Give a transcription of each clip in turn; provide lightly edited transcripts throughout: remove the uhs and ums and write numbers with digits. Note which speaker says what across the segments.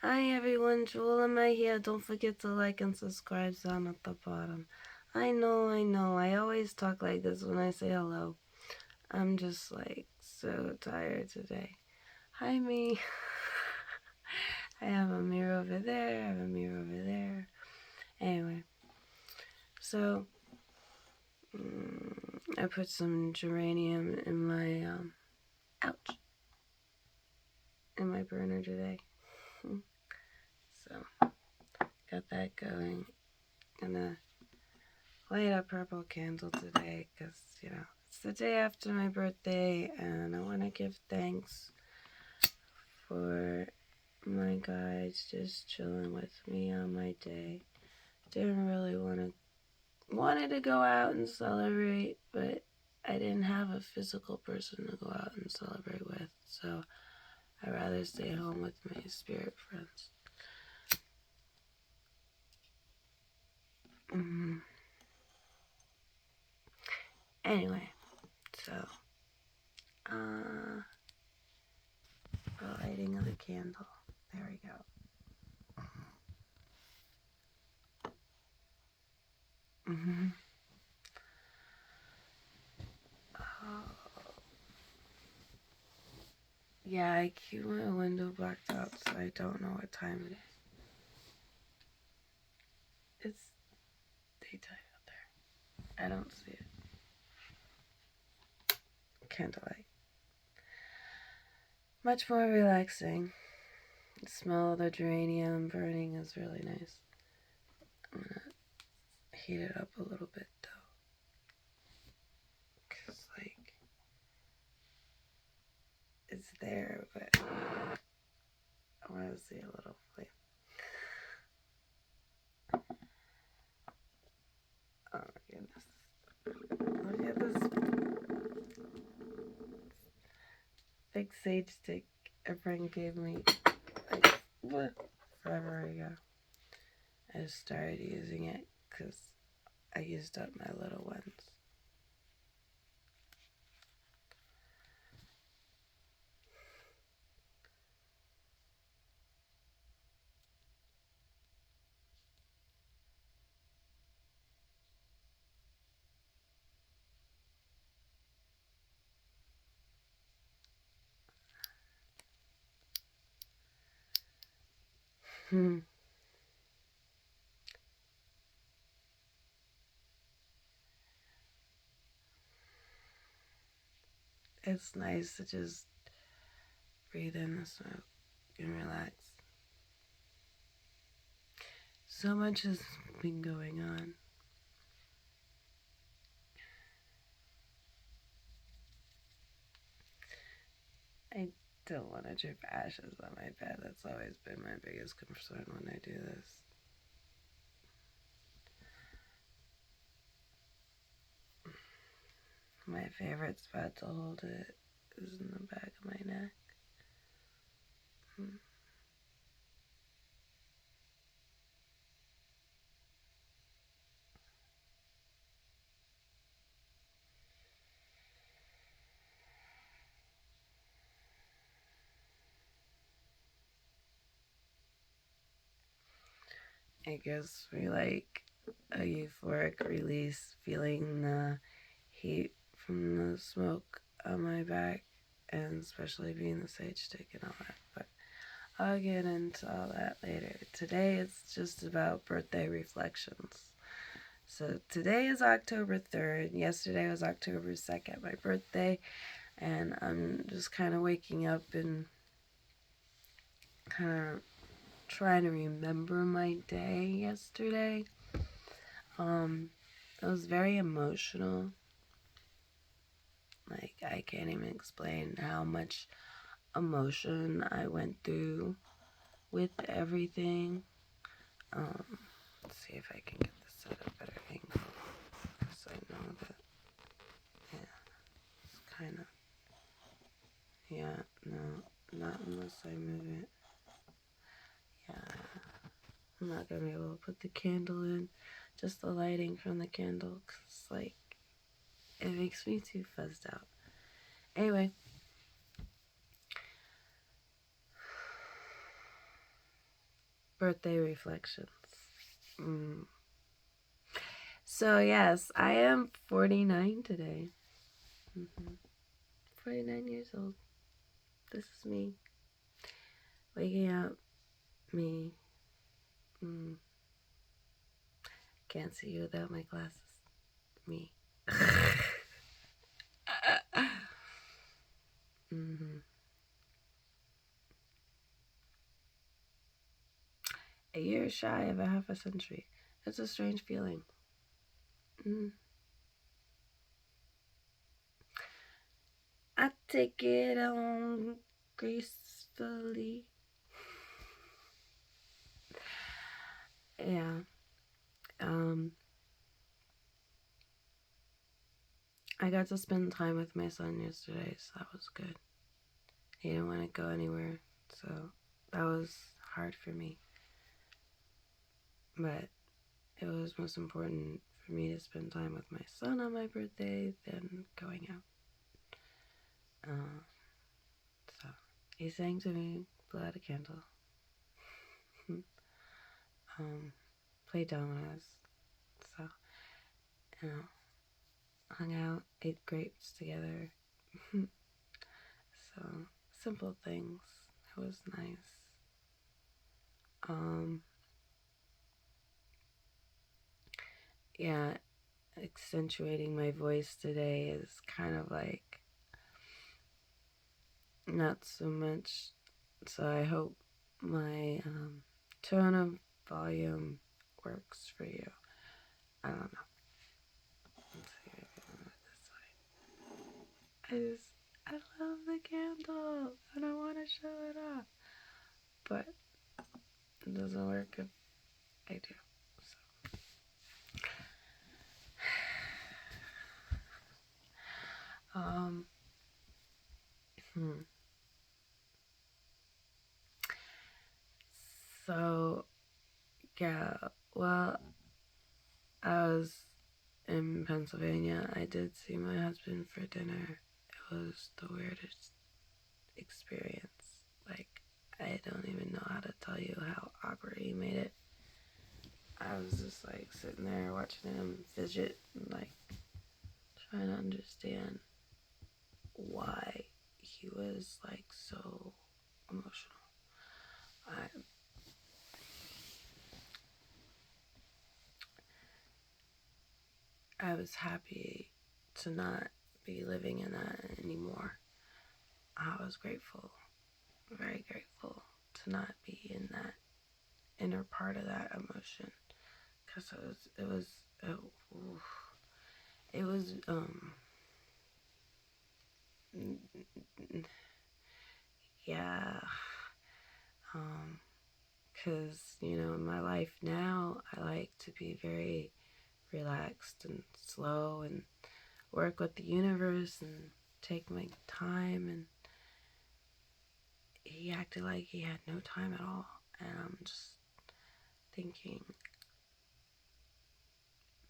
Speaker 1: Hi everyone, Joella May here. Don't forget to like and subscribe down at the bottom. I know. I always talk like this when I say hello. I'm just like so tired today. Hi me. I have a mirror over there. I have a mirror over there. Anyway, so I put some geranium in my ouch, in my burner today. So got that going. Gonna light a purple candle today because, it's the day after my birthday and I want to give thanks for my guides just chilling with me on my day. Didn't really wanted to go out and celebrate, but I didn't have a physical person to go out and celebrate with, so I'd rather stay home with my spirit friends. Anyway, so the lighting of the candle. There we go. Yeah, I keep my window blacked out so I don't know what time it is. It's daytime out there. I don't see it. Candlelight. Much more relaxing. The smell of the geranium burning is really nice. I'm gonna heat it up a little bit though. Cause it's there, but I wanna see a little flame. Oh my goodness. Look at this big sage stick a friend gave me forever ago. I just started using it because I used up my little ones. It's nice to just breathe in the smoke and relax. So much has been going on. I don't want to drip ashes on my bed. That's always been my biggest concern when I do this. My favorite spot to hold it is in the back of my neck. It gives me like a euphoric release, feeling the heat from the smoke on my back, and especially being the sage stick and all that. But I'll get into all that later. Today it's just about birthday reflections. So today is October 3rd. Yesterday was October 2nd, my birthday. And I'm just kind of waking up and kind of trying to remember my day yesterday. It was very emotional. Like, I can't even explain how much emotion I went through with everything. Let's see if I can get this at a better angle. Because I know that, yeah, it's kind of, yeah, no, not unless I move it. Yeah, I'm not going to be able to put the candle in, just the lighting from the candle, because, like, it makes me too fuzzed out. Anyway, birthday reflections. So yes, I am 49 today. 49 years old. This is me. Waking up. Me. Can't see you without my glasses. Me. A year shy of a half a century. It's a strange feeling. I take it on gracefully. Yeah. I got to spend time with my son yesterday, so that was good. He didn't want to go anywhere, so that was hard for me. But it was most important for me to spend time with my son on my birthday than going out. So he sang to me, blew out a candle, played dominoes, so, hung out, ate grapes together. So, simple things. It was nice. Yeah, accentuating my voice today is kind of like not so much. So I hope my tone of volume works for you. I don't know. Let's see if I can move this way. I love the candle and I want to show it off, but it doesn't work if I do. So, yeah, well, I was in Pennsylvania. I did see my husband for dinner. It was the weirdest experience. Like, I don't even know how to tell you how awkward he made it. I was just like sitting there watching him fidget and like trying to understand why he was like so emotional. I was happy to not be living in that anymore. I was grateful, very grateful to not be in that inner part of that emotion, because it was yeah, because in my life now I like to be very relaxed and slow and work with the universe and take my time, and he acted like he had no time at all, and I'm just thinking,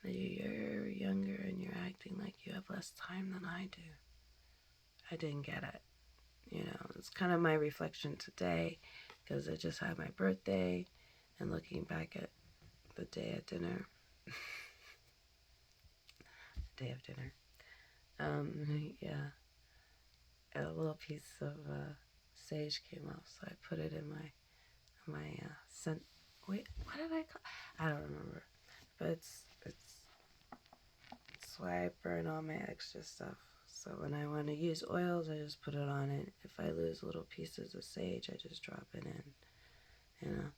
Speaker 1: you're younger and you're acting like you have less time than I do. I didn't get it. It's kind of my reflection today, because I just had my birthday, and looking back at the day of dinner, yeah, a little piece of sage came off, so I put it in my scent. Wait, what did I call? I don't remember, but it's why I burn all my extra stuff. So when I want to use oils, I just put it on it. If I lose little pieces of sage, I just drop it in, and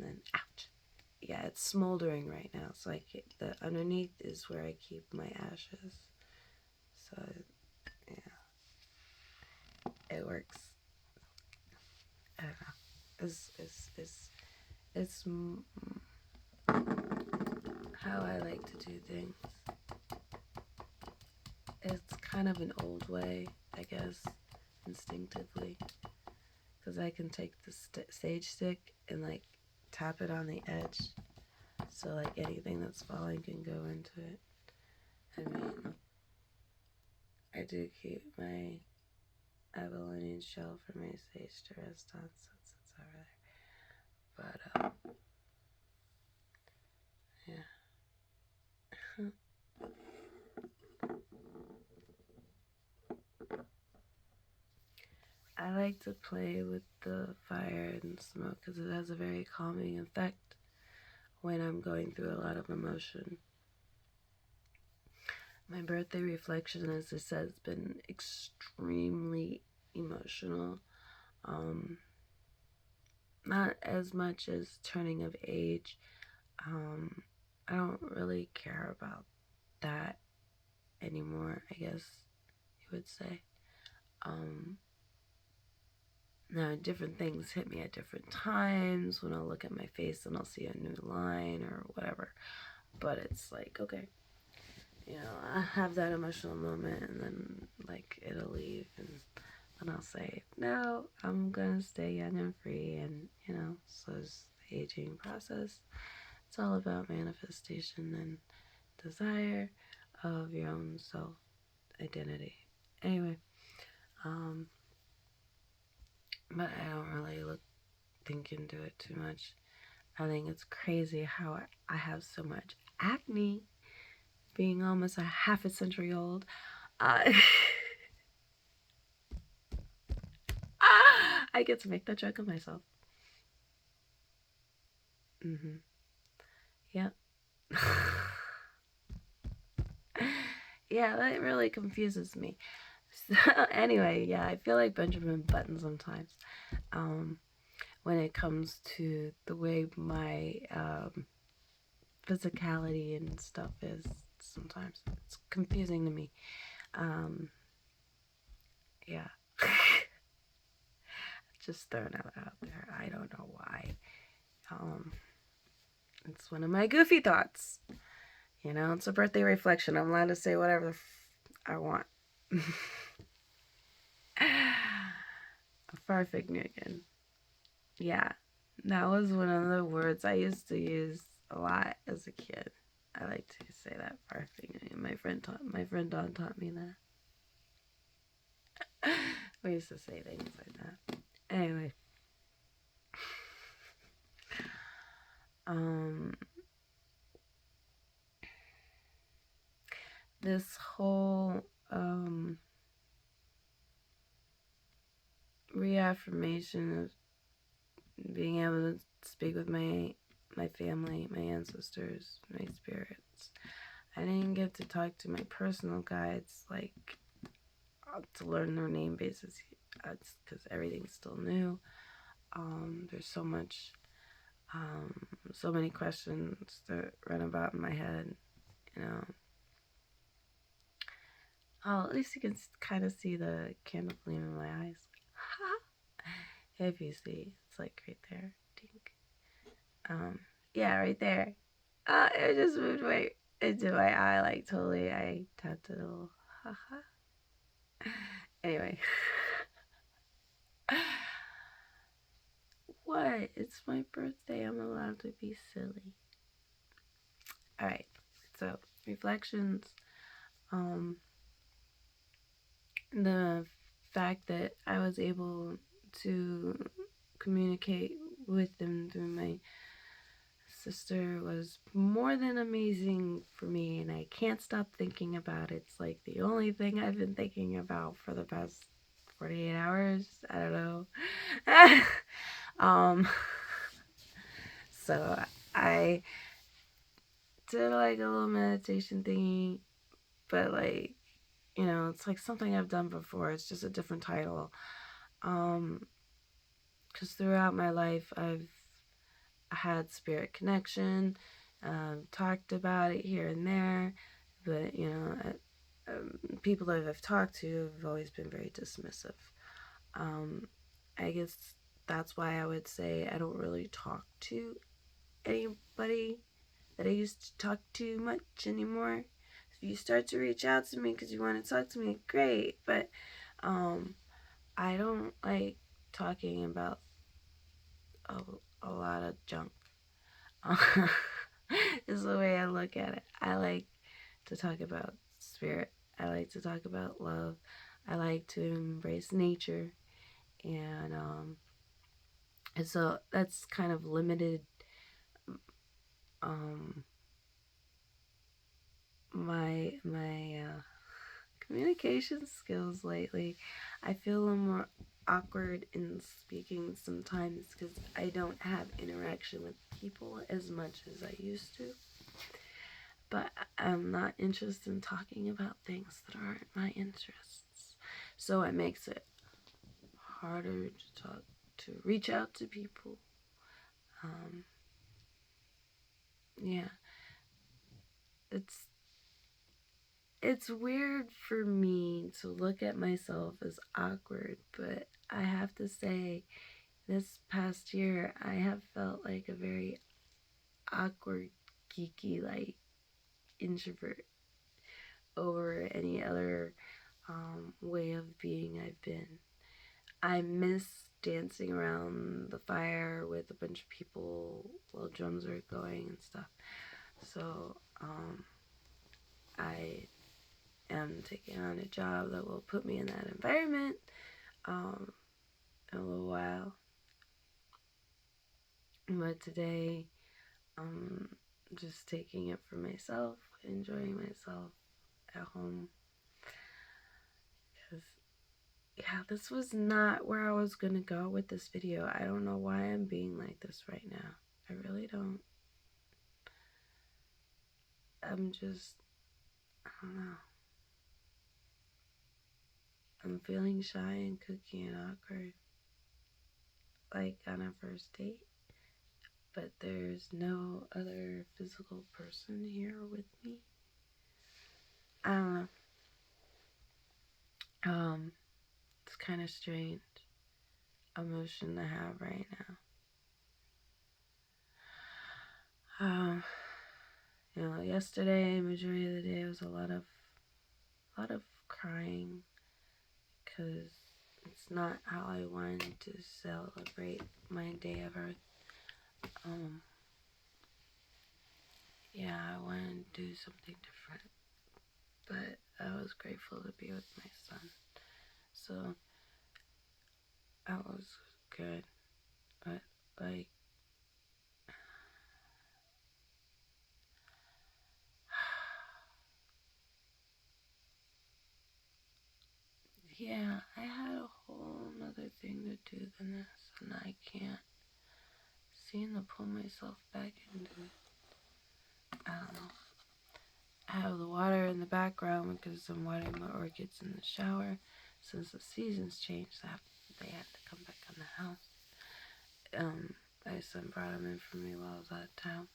Speaker 1: then, ouch. Yeah, it's smoldering right now. So the underneath is where I keep my ashes. So, yeah, it works. I don't know. It's how I like to do things. It's kind of an old way, I guess, instinctively, because I can take the sage stick and like tap it on the edge, so like anything that's falling can go into it. I mean, I do keep my abalone shell for my sage to rest on, so it's over there. But like to play with the fire and smoke because it has a very calming effect when I'm going through a lot of emotion. My birthday reflection, as I said, has been extremely emotional. Not as much as turning of age. I don't really care about that anymore, I guess you would say. Now, different things hit me at different times. When I'll look at my face and I'll see a new line or whatever. But it's like, okay, I have that emotional moment and then, like, it'll leave and I'll say, no, I'm gonna stay young and free. And, so is the aging process. It's all about manifestation and desire of your own self identity. Anyway, but I don't really think into it too much. I think it's crazy how I have so much acne, being almost a half a century old. I get to make that joke of myself. Yep. Yeah, that really confuses me. So, anyway, yeah, I feel like Benjamin Button sometimes. When it comes to the way my physicality and stuff is, sometimes it's confusing to me. Yeah. Just throwing it out there. I don't know why. It's one of my goofy thoughts. It's a birthday reflection. I'm allowed to say whatever I want. Farfignugan. Yeah, that was one of the words I used to use a lot as a kid. I like to say that farfignugan. My friend Don taught me that. We used to say things like that. Anyway, this whole reaffirmation of being able to speak with my family, my ancestors, my spirits. I didn't get to talk to my personal guides, like, to learn their name basis, because everything's still new. There's so much, so many questions that run about in my head, Oh, at least you can kind of see the candle flame in my eyes. If you see, it's like right there. Dink. Yeah, right there. It just moved right into my eye, like totally. I tapped it a little. Anyway. What? It's my birthday. I'm allowed to be silly. Alright. So, reflections. The fact that I was able to communicate with them through my sister was more than amazing for me, and I can't stop thinking about it. It's like the only thing I've been thinking about for the past 48 hours. I don't know. So I did like a little meditation thingy, but like, it's like something I've done before. It's just a different title. Because throughout my life, I've had spirit connection, talked about it here and there, but people that I've talked to have always been very dismissive. I guess that's why I would say I don't really talk to anybody that I used to talk to much anymore. If you start to reach out to me because you want to talk to me, great, but I don't like talking about a lot of junk. Is the way I look at it. I like to talk about spirit. I like to talk about love. I like to embrace nature, and so that's kind of limited my communication skills lately. I feel awkward in speaking sometimes because I don't have interaction with people as much as I used to. But I'm not interested in talking about things that aren't my interests. So it makes it harder to talk, to reach out to people. Yeah. It's weird for me to look at myself as awkward, but I have to say this past year I have felt like a very awkward, geeky, like introvert over any other way of being I've been. I miss dancing around the fire with a bunch of people while drums are going and stuff. So I am taking on a job that will put me in that environment in a little while. But today, I'm just taking it for myself, enjoying myself at home. Because, yeah, this was not where I was going to go with this video. I don't know why I'm being like this right now. I really don't. I'm just, I don't know. I'm feeling shy and cookie and awkward. Like on a first date. But there's no other physical person here with me. I don't know. It's kind of strange emotion to have right now. Yesterday, majority of the day was a lot of crying because it's not how I wanted to celebrate my day of Earth. Yeah, I wanted to do something different, but I was grateful to be with my son, so that was good. But like, yeah, I had a whole nother thing to do than this, and I can't seem to pull myself back into it. I don't know. I have the water in the background because I'm watering my orchids in the shower. Since the seasons changed, they had to come back in the house. My son brought them in for me while I was out of town.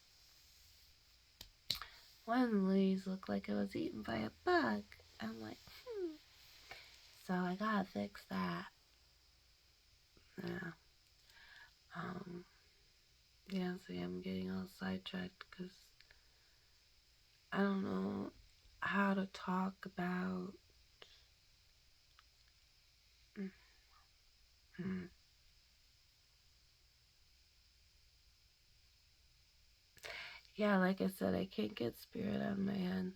Speaker 1: One of the leaves looked like it was eaten by a bug. I'm like, So I gotta fix that. Yeah. Yeah, see, I'm getting all sidetracked because I don't know how to talk about yeah, like I said, I can't get spirit out of my head.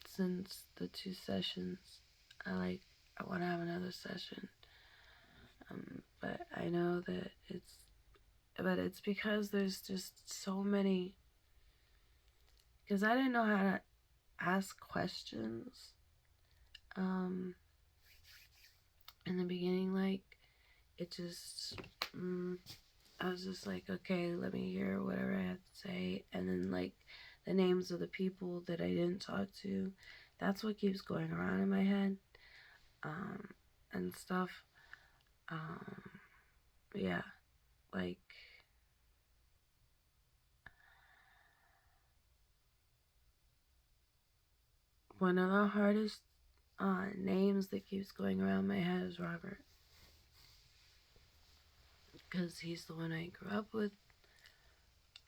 Speaker 1: Since the 2 sessions, I want to have another session. But I know that it's because there's just so many. Because I didn't know how to ask questions. In the beginning, it just. I was just like, okay, let me hear whatever I have to say. And then, the names of the people that I didn't talk to, that's what keeps going around in my head. And stuff. Yeah. One of the hardest names that keeps going around my head is Robert. Because he's the one I grew up with.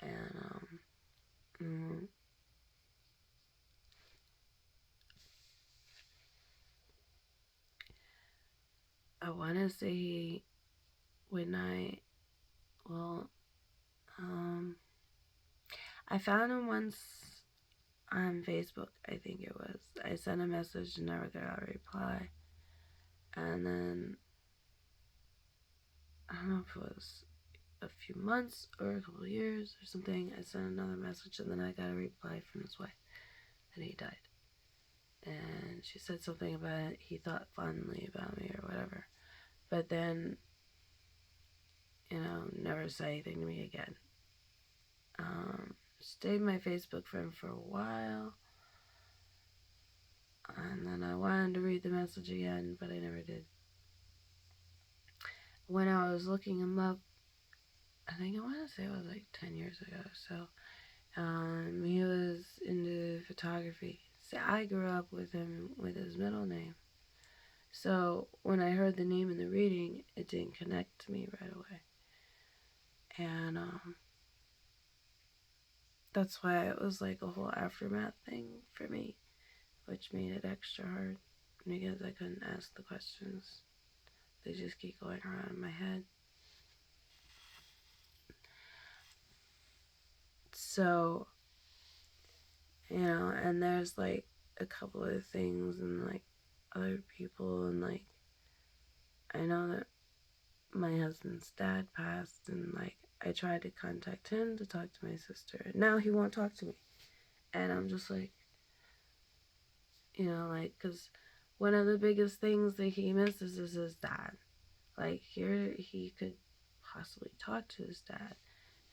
Speaker 1: And, I want to say I found him once on Facebook, I think it was. I sent a message and never got a reply. And then, I don't know if it was a few months or a couple of years or something, I sent another message and then I got a reply from his wife. And he died. and she said something about it. He thought fondly about me or whatever. But then, never said anything to me again. Stayed my Facebook friend for a while. And then I wanted to read the message again, but I never did. When I was looking him up, I think I want to say it was like 10 years ago. So, he was into photography. See, I grew up with him with his middle name. So when I heard the name in the reading, it didn't connect to me right away. And that's why it was like a whole aftermath thing for me, which made it extra hard because I couldn't ask the questions. They just keep going around in my head. So, and there's like a couple of things and like other people, and like I know that my husband's dad passed, and like I tried to contact him to talk to my sister, and now he won't talk to me. And I'm just like, because one of the biggest things that he misses is his dad. Like, here he could possibly talk to his dad,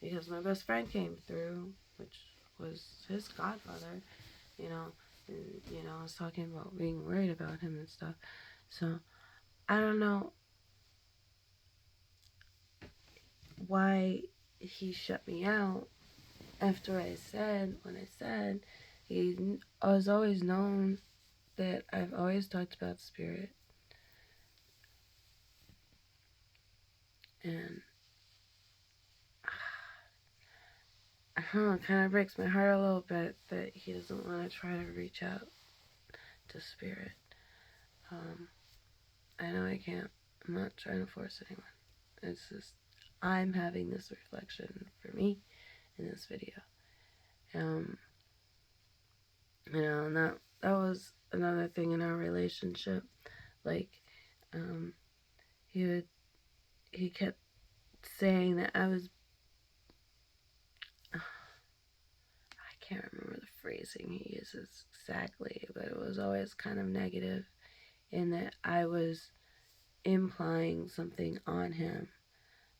Speaker 1: because my best friend came through, which was his godfather, and, I was talking about being worried about him and stuff. So, I don't know why he shut me out after when I said, he was always known that I've always talked about spirit. And I don't know, it kind of breaks my heart a little bit that he doesn't want to try to reach out to spirit. I know I can't. I'm not trying to force anyone. It's just, I'm having this reflection for me in this video. And that was another thing in our relationship. Like, he kept saying that I can't remember the phrasing he uses exactly, but it was always kind of negative in that I was implying something on him.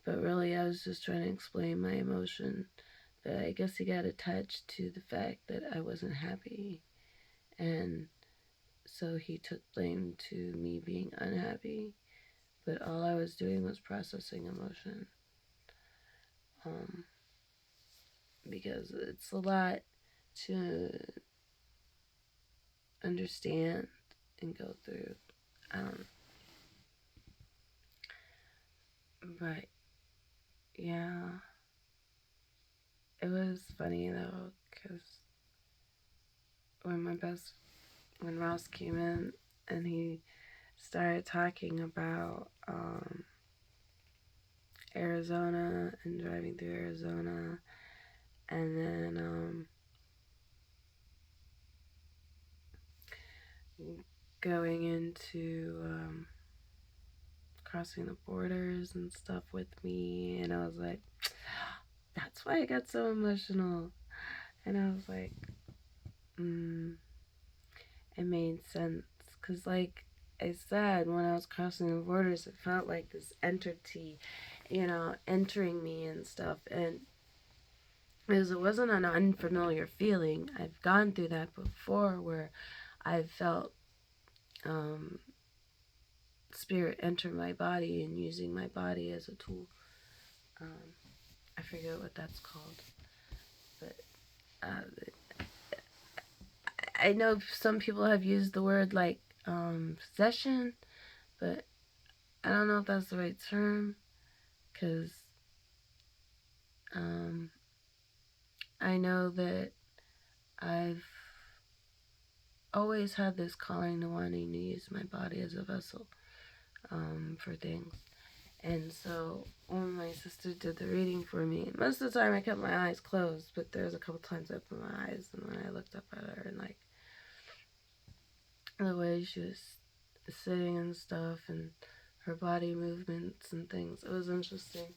Speaker 1: But really, I was just trying to explain my emotion. But I guess he got attached to the fact that I wasn't happy. And so he took blame to me being unhappy. But all I was doing was processing emotion. Because it's a lot to understand and go through. But yeah, it was funny though, because when Ross came in and he started talking about Arizona and driving through Arizona, and then going into crossing the borders and stuff with me, and I was like, that's why I got so emotional. And I was like, it made sense, because like I said, when I was crossing the borders, it felt like this entity, entering me and stuff, and because it wasn't an unfamiliar feeling. I've gone through that before, where I've felt spirit enter my body and using my body as a tool. I forget what that's called, but I know some people have used the word like possession, but I don't know if that's the right term, because I know that I've always had this calling to wanting to use my body as a vessel for things. And so when my sister did the reading for me, most of the time I kept my eyes closed, but there was a couple times I opened my eyes, and when I looked up at her, and like the way she was sitting and stuff, and her body movements and things, it was interesting.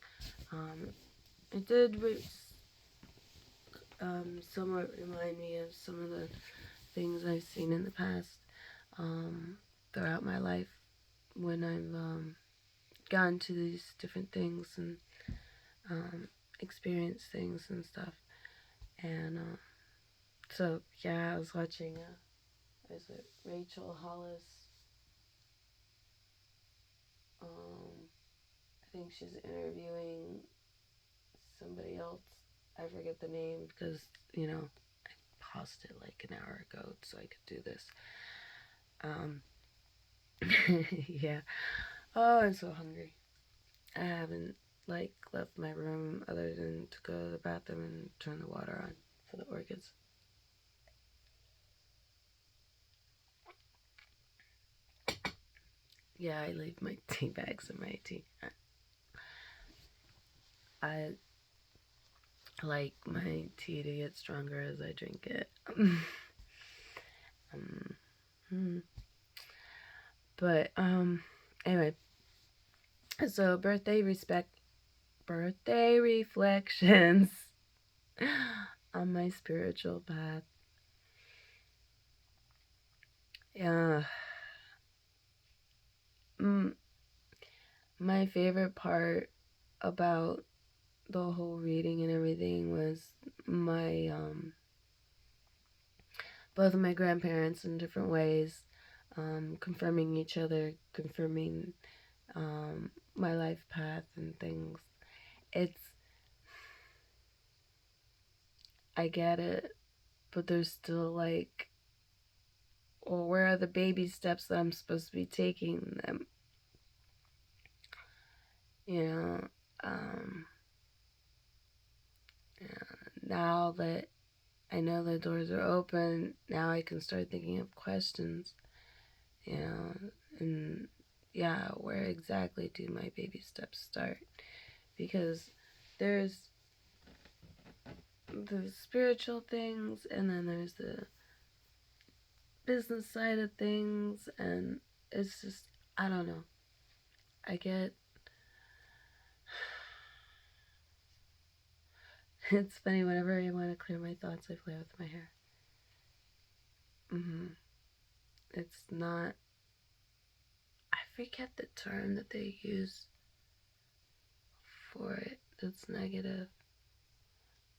Speaker 1: It did somewhat remind me of some of the things I've seen in the past. throughout my life when I've gone to these different things and experienced things and stuff. And so yeah, I was watching. Is it Rachel Hollis? I think she's interviewing somebody else. I forget the name because I paused it like an hour ago so I could do this. Yeah. Oh, I'm so hungry. I haven't left my room other than to go to the bathroom and turn the water on for the orchids. Yeah, I leave my tea bags in my tea. I like my tea to get stronger as I drink it. Hmm. But anyway, so birthday reflections on my spiritual path. Yeah. My favorite part about the whole reading and everything was my both of my grandparents in different ways, confirming each other, confirming my life path and things. I get it, but there's still well, where are the baby steps that I'm supposed to be taking them? You know, now that I know the doors are open, now I can start thinking of questions, and yeah, where exactly do my baby steps start? Because there's the spiritual things, and then there's the business side of things, and it's just, I don't know. I get, it's funny, whenever I want to clear my thoughts, I play with my hair. It's not, I forget the term that they use for it that's negative.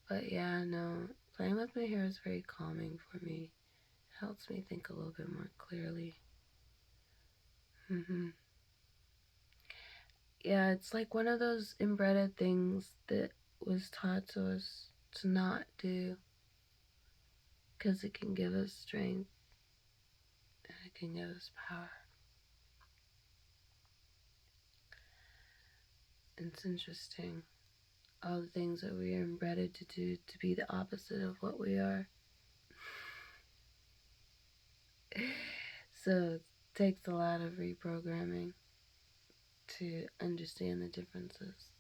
Speaker 1: But yeah, no, playing with my hair is very calming for me. It helps me think a little bit more clearly. Yeah, it's like one of those inbred things that was taught to us to not do because it can give us strength and it can give us power. It's interesting. All the things that we are embedded to do to be the opposite of what we are. So it takes a lot of reprogramming to understand the differences.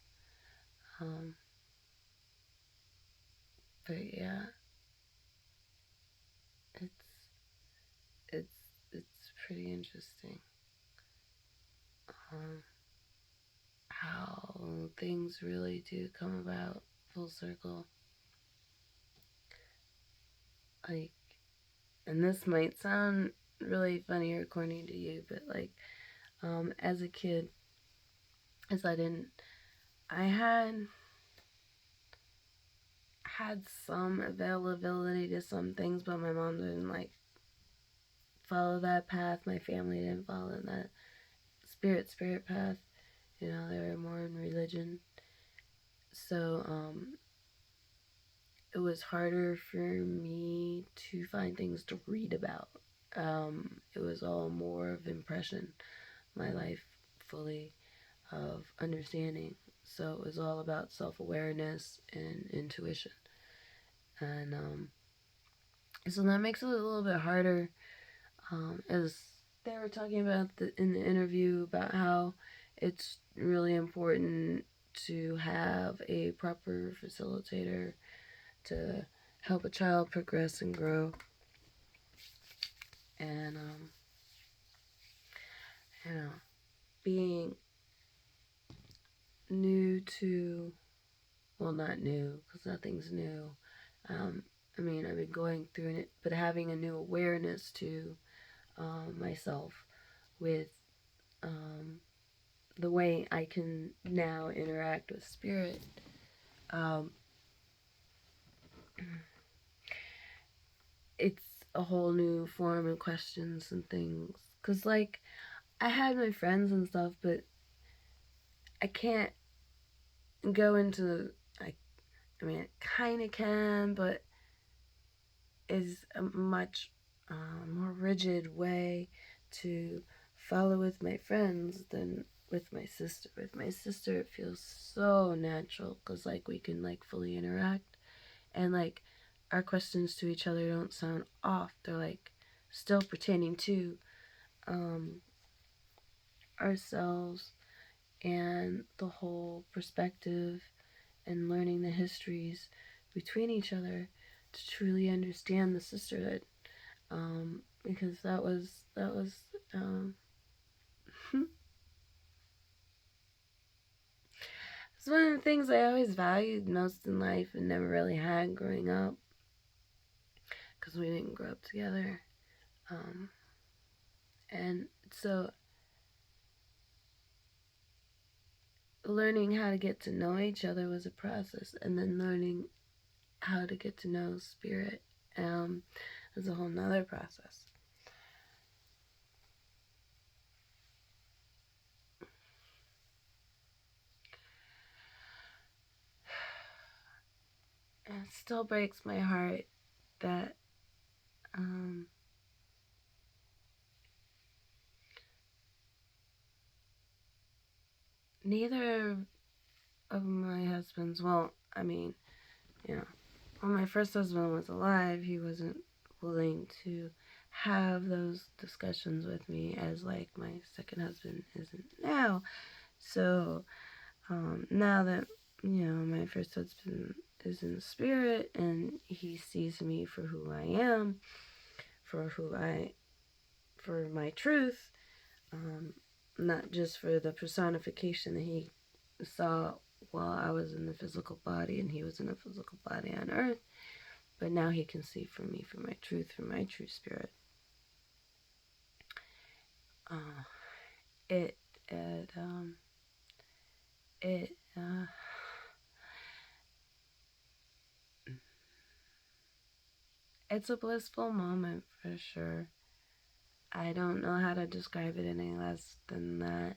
Speaker 1: But yeah, it's it's it's pretty interesting how things really do come about full circle. Like, and this might sound really funny or corny to you, but as a kid, as I had some availability to some things, but my mom didn't follow that path. My family didn't follow that spirit path. They were more in religion. So it was harder for me to find things to read about. It was all more of impression, my life fully of understanding. So it was all about self-awareness and intuition. And so that makes it a little bit harder, as they were talking about in the interview about how it's really important to have a proper facilitator to help a child progress and grow. And being new to, well, not new because nothing's new. I've been going through it, but having a new awareness to myself with the way I can now interact with spirit. It's a whole new form of questions and things. Because, like, I had my friends and stuff, but I can't go into, I mean, it kind of can, but is a much more rigid way to follow with my friends than with my sister. With my sister, it feels so natural because, like, we can, like, fully interact, and, like, our questions to each other don't sound off. They're, like, still pertaining to ourselves and the whole perspective and learning the histories between each other to truly understand the sisterhood. Because that was it's one of the things I always valued most in life and never really had growing up because we didn't grow up together. And so learning how to get to know each other was a process, and then learning how to get to know spirit was a whole nother process. And it still breaks my heart that neither of my husbands, well, I mean, you know, when my first husband was alive, he wasn't willing to have those discussions with me as, like, my second husband isn't now. So now that, you know, my first husband is in spirit and he sees me for who I am, for my truth, not just for the personification that he saw while I was in the physical body and he was in a physical body on earth, but now he can see for me, for my truth, for my true spirit. It it's a blissful moment for sure. I don't know how to describe it any less than that.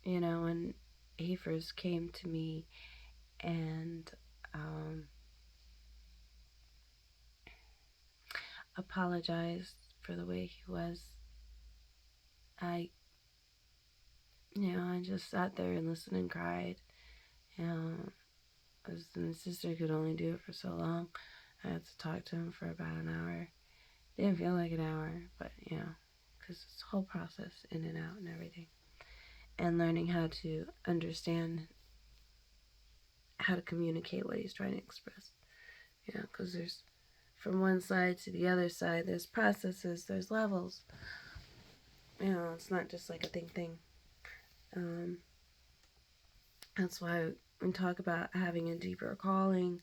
Speaker 1: You know, when he first came to me and apologized for the way he was, I, I just sat there and listened and cried. You know, as my sister could only do it for so long. I had to talk to him for about an hour. Didn't feel like an hour, but, because it's a whole process in and out and everything. And learning how to understand how to communicate what he's trying to express. Because there's, from one side to the other side, there's processes, there's levels. It's not just like a thing. That's why we talk about having a deeper calling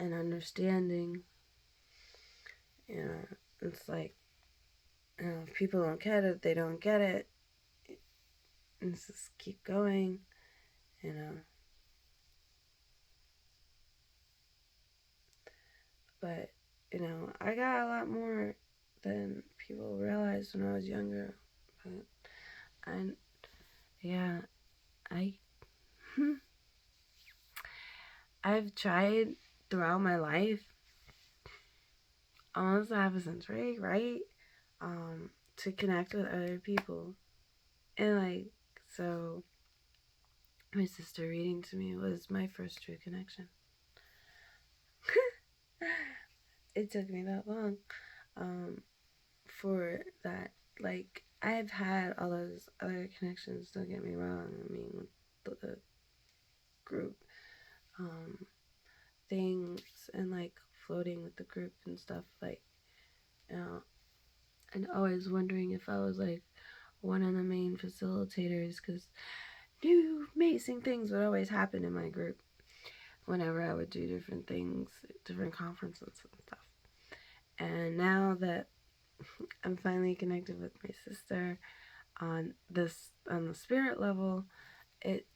Speaker 1: and understanding. It's like, if people don't get it, they don't get it. And just keep going, But, I got a lot more than people realized when I was younger. But I I've tried throughout my life, almost ever since, right? To connect with other people. And, like, so my sister reading to me was my first true connection. It took me that long for that. Like, I've had all those other connections, don't get me wrong. I mean, with the group things and, like, floating with the group and stuff, like, and always wondering if I was, like, one of the main facilitators, because new amazing things would always happen in my group whenever I would do different things, different conferences and stuff. And now that I'm finally connected with my sister on the spirit level. It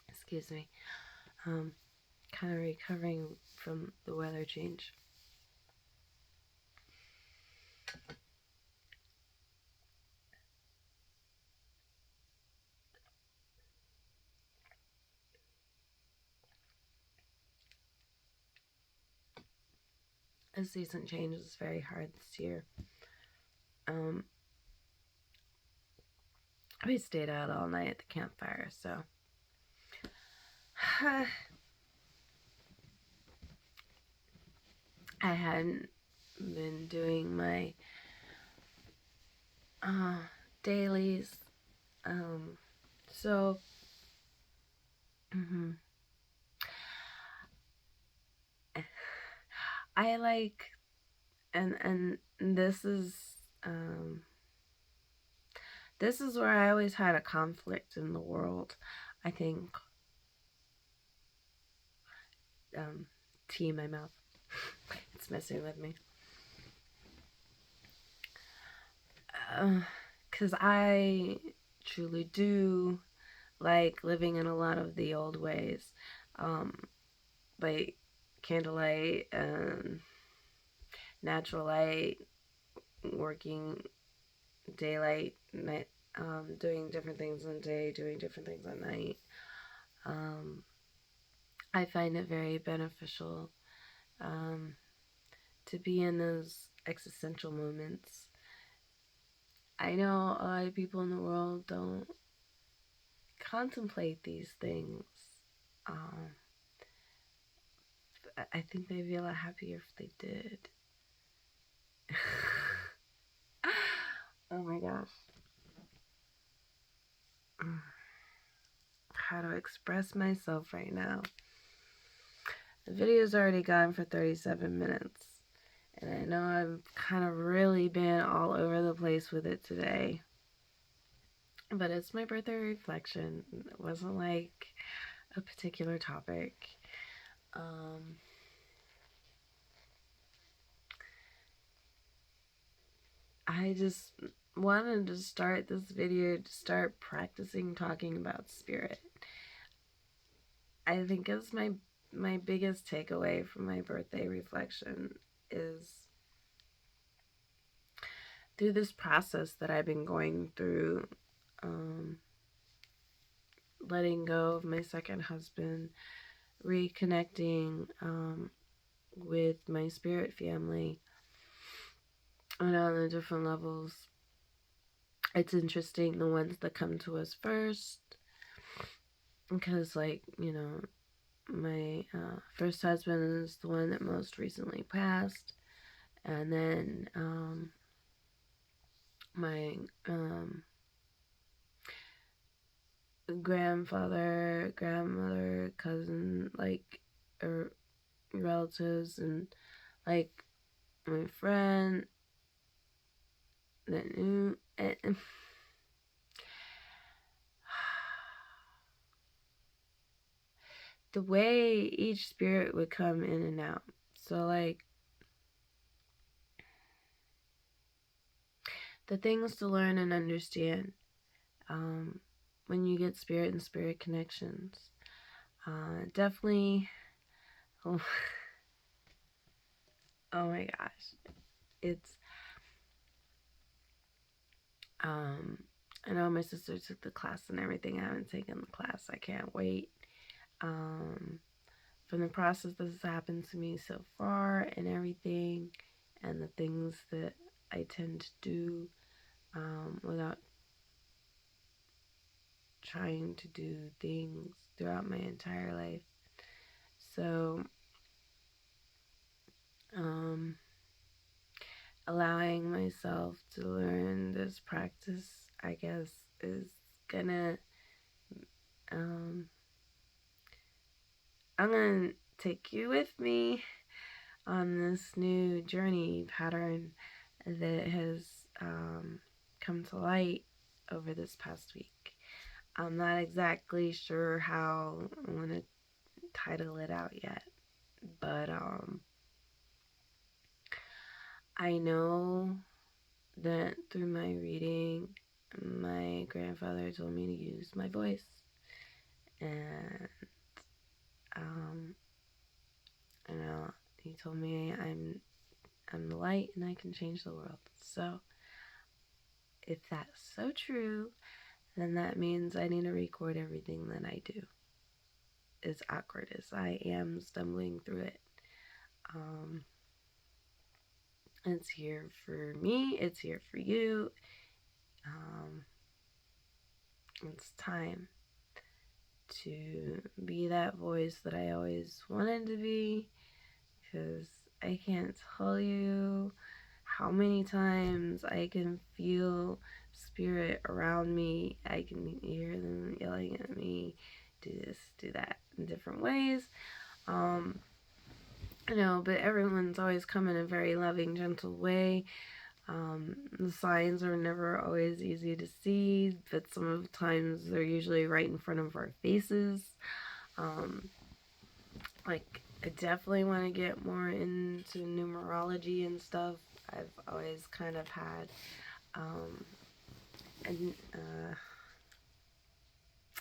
Speaker 1: excuse me. Kind of recovering from the weather change. The season change is very hard this year. We stayed out all night at the campfire, so I hadn't been doing my dailies. So I like, and this is where I always had a conflict in the world. I think tea in my mouth. It's messing with me. Because I truly do like living in a lot of the old ways, like candlelight and natural light, working daylight, night, doing different things in the day, doing different things at night. I find it very beneficial to be in those existential moments. I know a lot of people in the world don't contemplate these things. Um, I think they'd be a lot happier if they did. Oh my gosh. How to express myself right now. The video's already gone for 37 minutes. And I know I've kind of really been all over the place with it today. But it's my birthday reflection. It wasn't like a particular topic. I just wanted to start this video to start practicing talking about spirit. I think it's my biggest takeaway from my birthday reflection is through this process that I've been going through, letting go of my second husband, reconnecting with my spirit family, and on the different levels. It's interesting the ones that come to us first, because, like, you know, my first husband is the one that most recently passed, and then my grandfather, grandmother, cousin, like, or relatives, and like my friend that knew. And the way each spirit would come in and out. So, like, the things to learn and understand when you get spirit and spirit connections. Definitely. Oh, oh my gosh. It's. I know my sister took the class and everything. I haven't taken the class. I can't wait. From the process that has happened to me so far and everything, and the things that I tend to do without trying to do things throughout my entire life. So, allowing myself to learn this practice, I guess, is gonna, I'm gonna take you with me on this new journey pattern that has come to light over this past week. I'm not exactly sure how I want to title it out yet, but I know that through my reading, my grandfather told me to use my voice. And, you know, he told me I'm the light and I can change the world. So, if that's so true, then that means I need to record everything that I do. As awkward as I am stumbling through it. It's here for me, it's here for you. It's time to be that voice that I always wanted to be, because I can't tell you how many times I can feel spirit around me. I can hear them yelling at me, do this, do that, in different ways. But everyone's always come in a very loving, gentle way. The signs are never always easy to see, but some of the times they're usually right in front of our faces. I definitely want to get more into numerology and stuff. I've always kind of had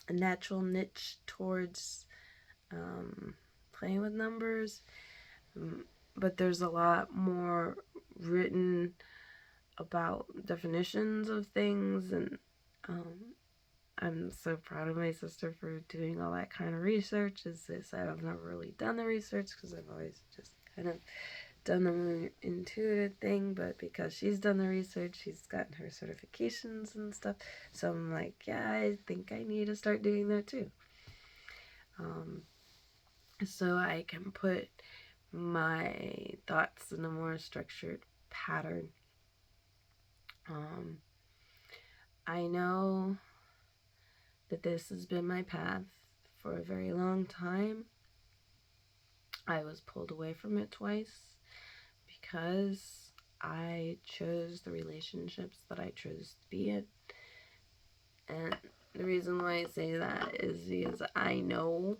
Speaker 1: a natural niche towards playing with numbers, but there's a lot more written about definitions of things, and I'm so proud of my sister for doing all that kind of research. As I said, I've never really done the research because I've always just kind of done the more intuitive thing, but because she's done the research, she's gotten her certifications and stuff, so I'm like, yeah, I think I need to start doing that too. So I can put my thoughts in a more structured pattern. I know that this has been my path for a very long time. I was pulled away from it twice because I chose the relationships that I chose to be in. And the reason why I say that is because I knew,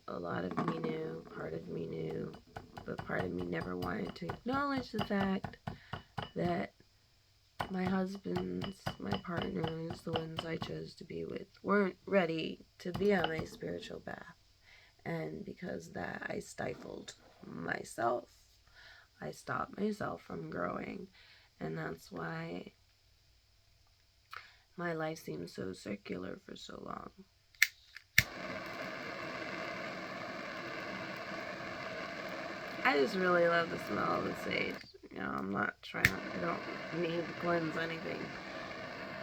Speaker 1: a lot of me knew, part of me knew, but part of me never wanted to acknowledge the fact that my husbands, my partners, the ones I chose to be with, weren't ready to be on my spiritual path. And because of that, I stifled myself. I stopped myself from growing. And that's why my life seemed so circular for so long. I just really love the smell of the sage. I'm not trying, I don't need to cleanse anything.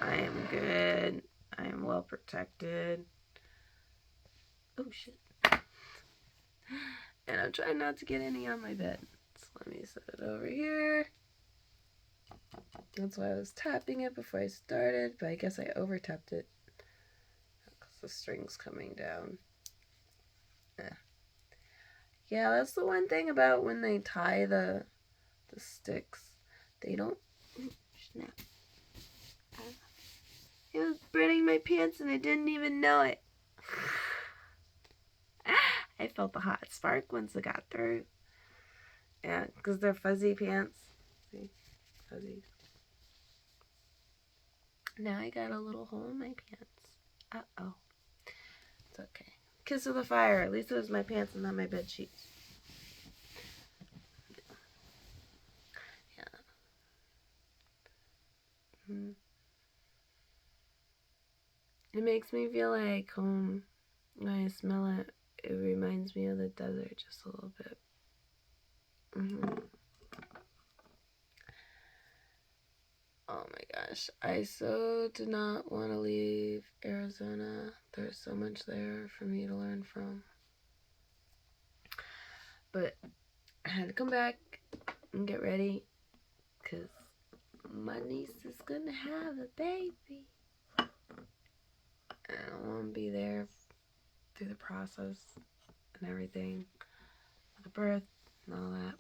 Speaker 1: I am good. I am well protected. Oh, shit. And I'm trying not to get any on my bed. So let me set it over here. That's why I was tapping it before I started, but I guess I over-tapped it because the string's coming down. Yeah, that's the one thing about when they tie the sticks. They don't snap. It was burning my pants and I didn't even know it. I felt the hot spark once it got through. Yeah, because they're fuzzy pants. See? Fuzzy. Now I got a little hole in my pants. Uh-oh. It's okay. Kiss of the fire. At least it was my pants and not my bed sheets. Yeah. It makes me feel like home. When I smell it, it reminds me of the desert just a little bit. Oh my gosh. I so did not want to leave Arizona. There's so much there for me to learn from. But I had to come back and get ready because my niece is going to have a baby. And I want to be there through the process and everything. The birth and all that.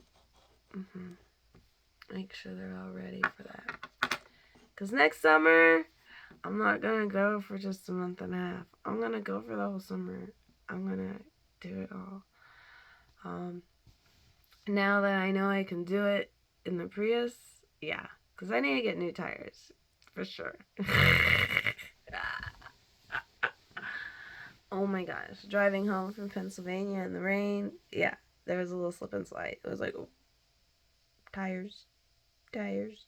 Speaker 1: Make sure they're all ready for that. Because next summer, I'm not going to go for just a month and a half. I'm going to go for the whole summer. I'm going to do it all. now that I know I can do it in the Prius, yeah, because I need to get new tires for sure. Oh my gosh, driving home from Pennsylvania in the rain, yeah, there was a little slip and slide. It was like, oh, tires, tires.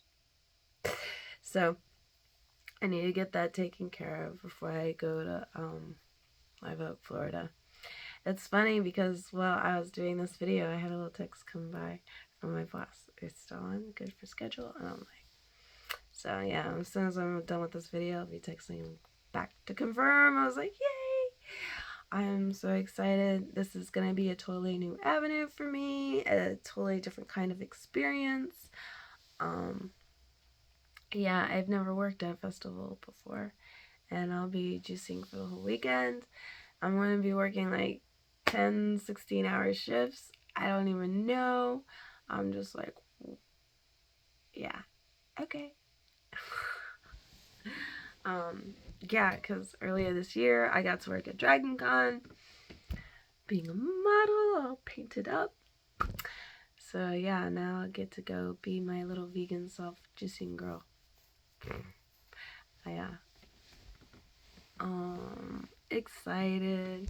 Speaker 1: So I need to get that taken care of before I go to Live Oak, Florida. It's funny because while I was doing this video, I had a little text come by from my boss. It's still on, good for schedule, and I'm like, so yeah, as soon as I'm done with this video, I'll be texting back to confirm. I was like, yay! I'm so excited. This is going to be a totally new avenue for me, a totally different kind of experience. Yeah, I've never worked at a festival before, and I'll be juicing for the whole weekend. I'm going to be working like 10, 16-hour shifts. I don't even know. I'm just like, yeah, okay. Yeah, because earlier this year I got to work at Dragon Con, being a model, all painted up. So yeah, now I get to go be my little vegan self juicing girl. Yeah. Excited.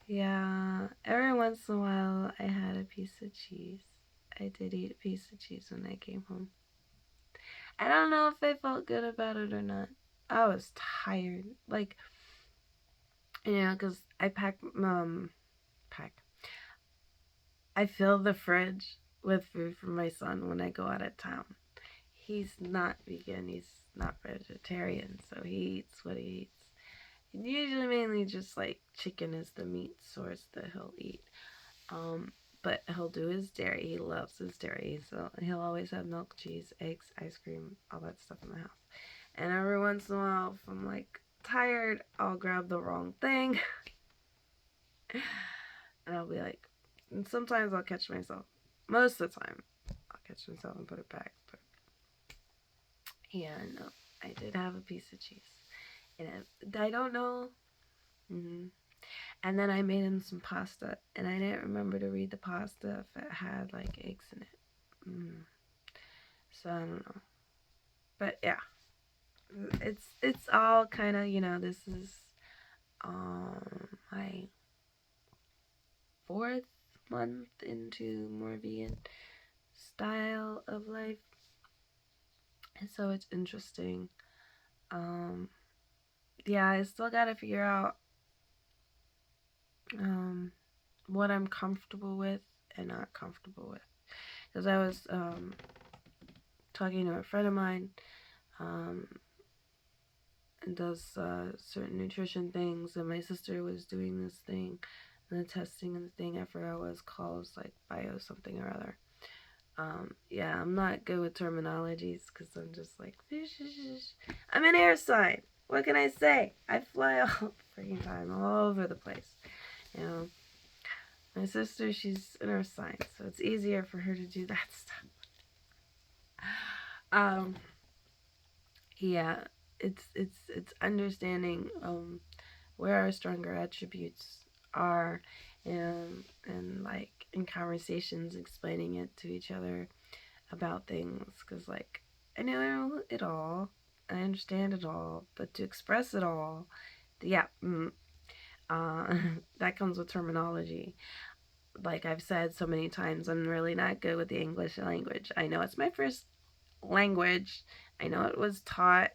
Speaker 1: Yeah. Every once in a while I had a piece of cheese. I did eat a piece of cheese when I came home. I don't know if I felt good about it or not. I was tired. Like, because I I fill the fridge with food for my son when I go out of town. He's not vegan, he's not vegetarian, so he eats what he eats. And usually mainly just like chicken is the meat source that he'll eat. But he'll do his dairy. He loves his dairy, so he'll always have milk, cheese, eggs, ice cream, all that stuff in the house. And every once in a while, if I'm like tired, I'll grab the wrong thing. And I'll be like, and sometimes I'll catch myself. Most of the time, I'll catch myself and put it back. But yeah, no, I did have a piece of cheese. And I don't know. And then I made him some pasta, and I didn't remember to read the pasta if it had like eggs in it. So I don't know. But yeah, it's all kind of, this is my 4th month into more vegan style of life, and so it's interesting. Yeah, I still gotta figure out what I'm comfortable with and not comfortable with, because I was talking to a friend of mine and does certain nutrition things, and my sister was doing this thing and the testing and the thing, I forgot what it's called. It's like bio something or other. Yeah, I'm not good with terminologies because I'm just like, I'm an air sign. What can I say? I fly all the freaking time, all over the place. My sister, she's an earth sign, so it's easier for her to do that stuff. Yeah, it's understanding where our stronger attributes are, and like in conversations explaining it to each other about things, because like I know it all, I understand it all, but to express it all, yeah, that comes with terminology. Like I've said so many times, I'm really not good with the English language. I know it's my first language. I know it was taught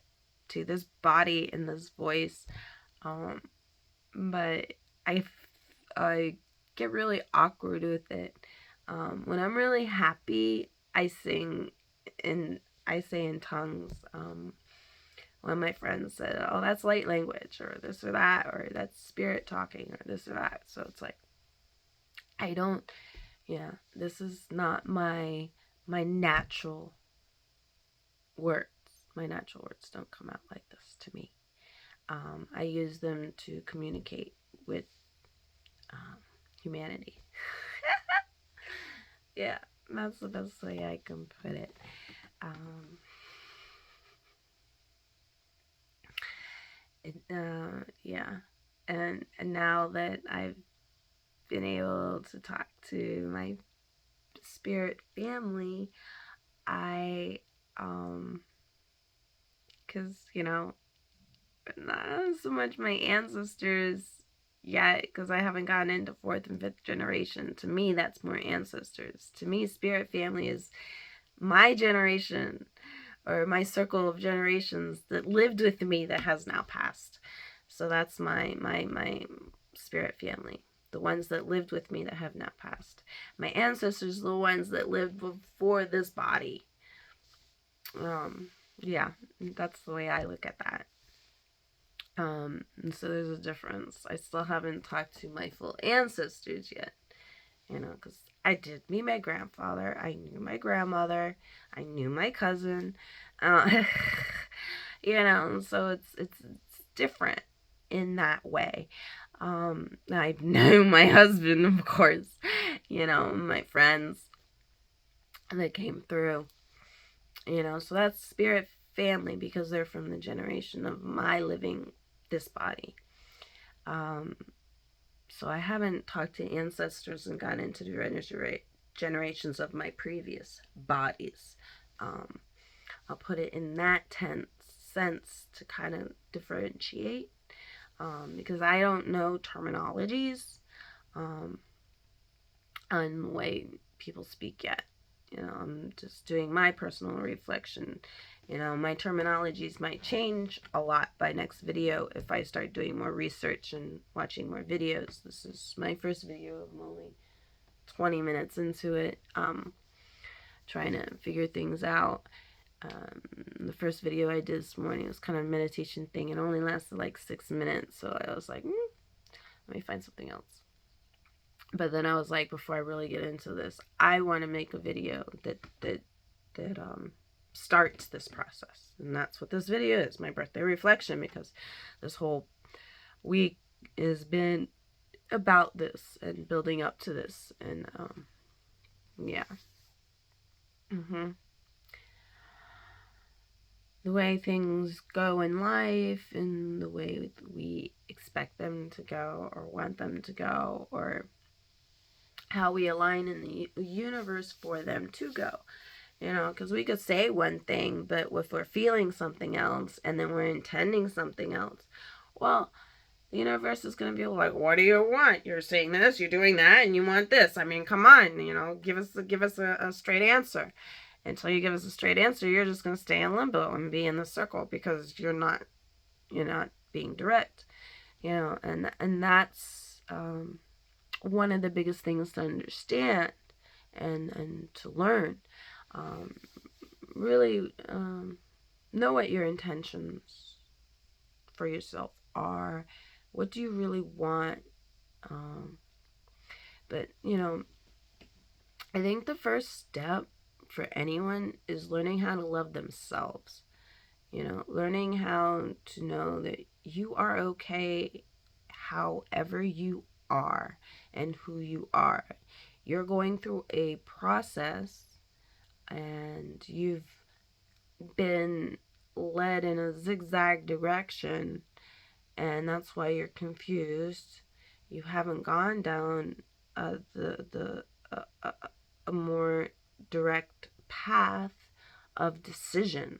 Speaker 1: to this body and this voice, but I get really awkward with it. When I'm really happy, I sing and I say in tongues. One of my friends said, "Oh, that's light language," or this or that, or that's spirit talking, or this or that. So it's like I don't. Yeah, this is not my natural words. My natural words don't come out like this to me. I use them to communicate with humanity. Yeah, that's the best way I can put it. Yeah, and now that I've been able to talk to my spirit family, I, because, you know, not so much my ancestors yet, because I haven't gotten into fourth and fifth generation. To me, that's more ancestors. To me, spirit family is my generation, or my circle of generations that lived with me that has now passed. So that's my spirit family. The ones that lived with me that have now passed. My ancestors are the ones that lived before this body. Yeah, that's the way I look at that. And so there's a difference. I still haven't talked to my full ancestors yet, you know, because I did meet my grandfather, I knew my grandmother, I knew my cousin, uh, you know, so it's different in that way. I know my husband, of course, you know, my friends that came through, you know, so that's spirit family because they're from the generation of my living this body. Um, so I haven't talked to ancestors and gotten into the generations of my previous bodies. Um, I'll put it in that tense sense to kind of differentiate, because I don't know terminologies um, on the way people speak yet. You know, I'm just doing my personal reflection. You know, my terminologies might change a lot by next video if I start doing more research and watching more videos. This is my first video. I'm only 20 minutes into it, trying to figure things out. The first video I did this morning was kind of a meditation thing. It only lasted like 6 minutes, so I was like, let me find something else. But then I was like, before I really get into this, I want to make a video that starts this process, and that's what this video is, my birthday reflection, because this whole week has been about this and building up to this, and yeah. The way things go in life and the way we expect them to go or want them to go, or how we align in the universe for them to go. You know, because we could say one thing, but if we're feeling something else and then we're intending something else, well, the universe is going to be like, what do you want? You're saying this, you're doing that, and you want this. I mean, come on, you know, give us a straight answer. Until you give us a straight answer, you're just going to stay in limbo and be in the circle because you're not being direct, you know, and that's one of the biggest things to understand and to learn. Um, really know what your intentions for yourself are. What do you really want? But, you know, I think the first step for anyone is learning how to love themselves. You know, learning how to know that you are okay however you are and who you are. You're going through a process and you've been led in a zigzag direction, and that's why you're confused. You haven't gone down the a more direct path of decision.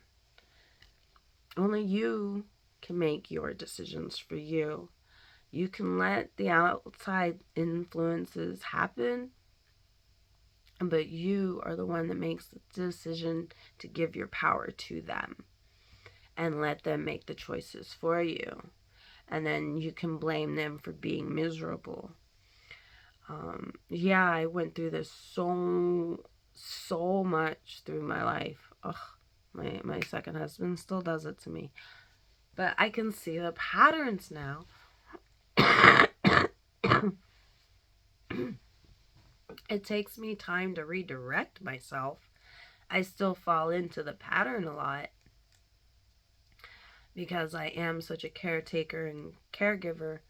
Speaker 1: Only you can make your decisions for you. You can let the outside influences happen, but you are the one that makes the decision to give your power to them and let them make the choices for you. And then you can blame them for being miserable. Yeah, I went through this so much through my life. Ugh, my second husband still does it to me. But I can see the patterns now. It takes me time to redirect myself. I still fall into the pattern a lot because I am such a caretaker and caregiver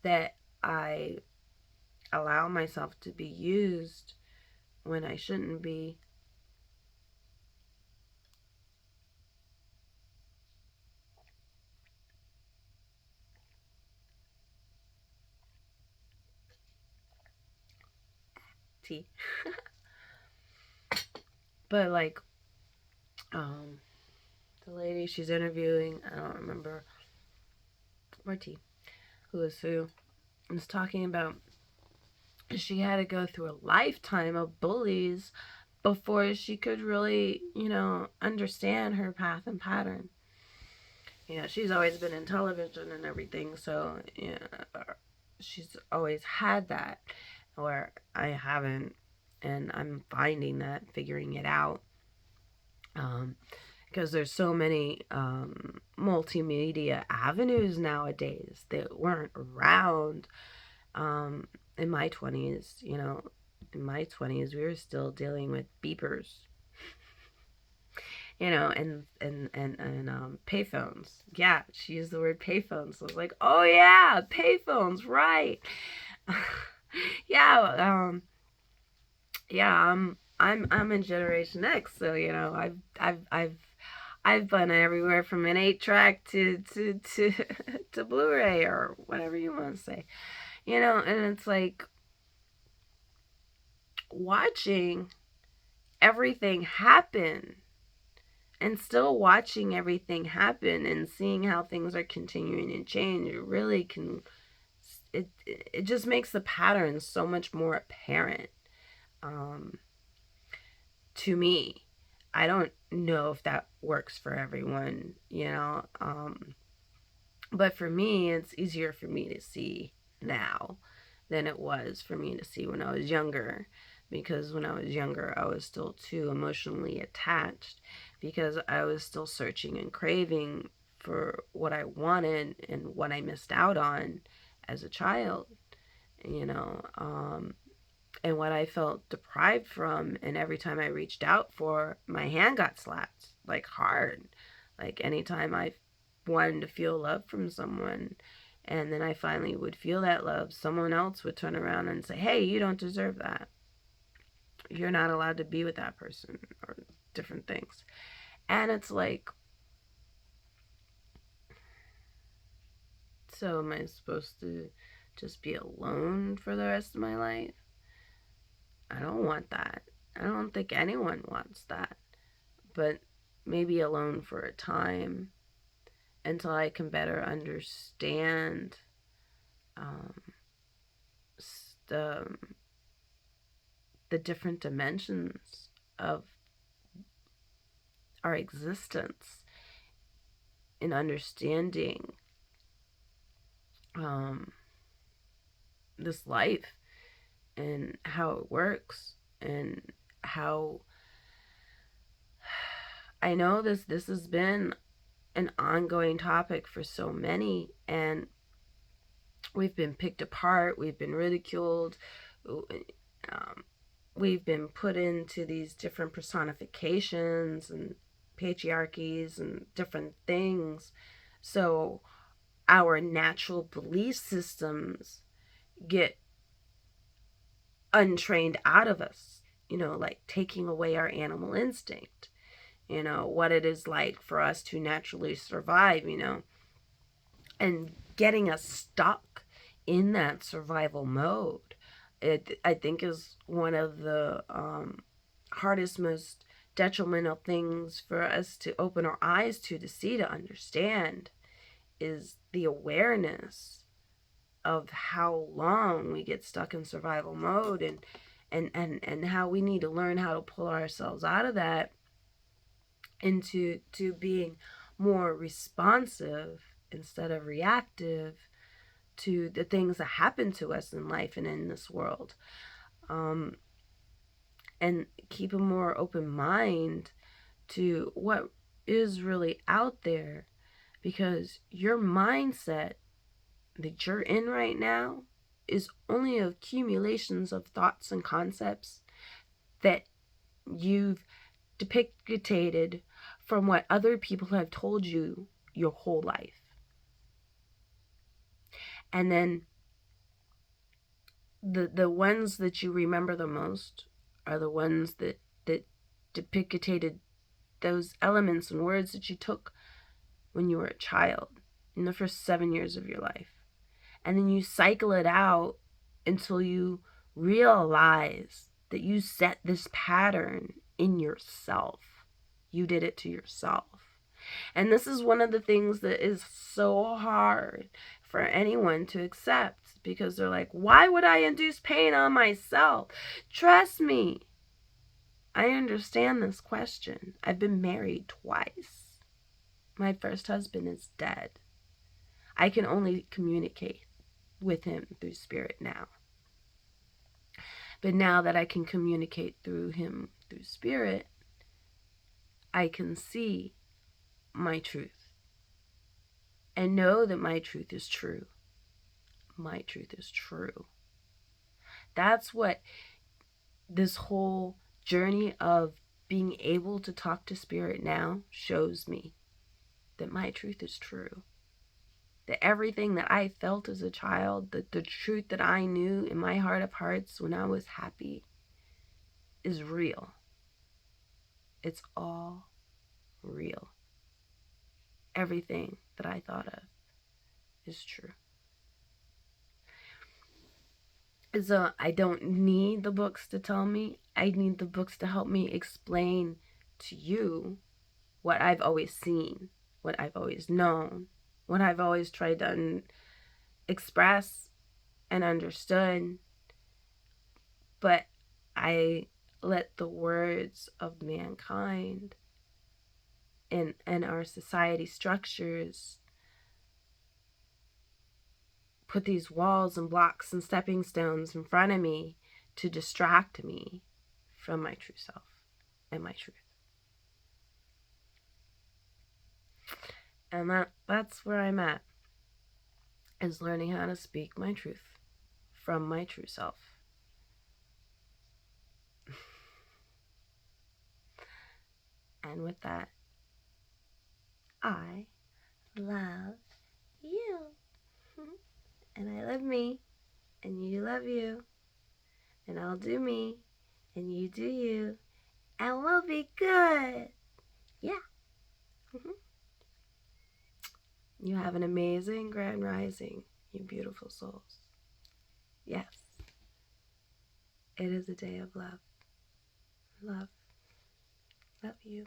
Speaker 1: that I allow myself to be used when I shouldn't be. Tea. But like, the lady she's interviewing, I don't remember, Marty, who was talking about she had to go through a lifetime of bullies before she could really, understand her path and pattern. She's always been in television and everything, so she's always had that, where I haven't, and I'm finding that, figuring it out, because there's so many multimedia avenues nowadays that weren't around in my 20s. In my 20s, we were still dealing with beepers, and payphones. Yeah, she used the word payphones. So I was like, oh yeah, payphones, right? yeah, yeah. I'm in Generation X, so I've been everywhere from an 8-track to to Blu-ray or whatever you want to say. And it's like watching everything happen and still watching everything happen and seeing how things are continuing to change. It really can, it just makes the pattern so much more apparent um, to me. I don't know if that works for everyone, but for me, it's easier for me to see now than it was for me to see when I was younger. Because when I was younger, I was still too emotionally attached, because I was still searching and craving for what I wanted and what I missed out on as a child, you know, um, and what I felt deprived from. And every time I reached out for, my hand got slapped, like hard. Like anytime I wanted to feel love from someone, and then I finally would feel that love, someone else would turn around and say, hey, you don't deserve that. You're not allowed to be with that person, or different things. And it's like, so am I supposed to just be alone for the rest of my life? I don't want that. I don't think anyone wants that. But maybe alone for a time, until I can better understand um, the, the different dimensions of our existence, in understanding um, this life and how it works, and how I know this has been an ongoing topic for so many, and we've been picked apart, we've been ridiculed, um, we've been put into these different personifications and patriarchies and different things. So our natural belief systems get untrained out of us, like taking away our animal instinct, what it is like for us to naturally survive, and getting us stuck in that survival mode. I think is one of the hardest, most detrimental things for us to open our eyes to see, to understand, is the awareness of how long we get stuck in survival mode, and how we need to learn how to pull ourselves out of that into to being more responsive instead of reactive to the things that happen to us in life and in this world, and keep a more open mind to what is really out there, because your mindset that you're in right now is only accumulations of thoughts and concepts that you've depicted from what other people have told you your whole life. And then the ones that you remember the most are the ones that depicted those elements and words that you took when you were a child, in the first 7 years of your life. And then you cycle it out until you realize that you set this pattern in yourself. You did it to yourself. And this is one of the things that is so hard for anyone to accept, because they're like, why would I induce pain on myself? Trust me, I understand this question. I've been married twice. My first husband is dead. I can only communicate with him through spirit now. But now that I can communicate through him through spirit, I can see my truth and know that my truth is true. My truth is true. That's what this whole journey of being able to talk to spirit now shows me, that my truth is true. That everything that I felt as a child, that the truth that I knew in my heart of hearts when I was happy, is real. It's all real. Everything that I thought of is true. So I don't need the books to tell me. I need the books to help me explain to you what I've always seen, what I've always known, what I've always tried to express and understood. But I let the words of mankind and our society structures put these walls and blocks and stepping stones in front of me to distract me from my true self and my truth. And that's where I'm at, is learning how to speak my truth from my true self. And with that, I love you. And I love me. And you love you. And I'll do me. And you do you. And we'll be good. Yeah. You have an amazing grand rising, you beautiful souls. Yes. It is a day of love. Love. Love you.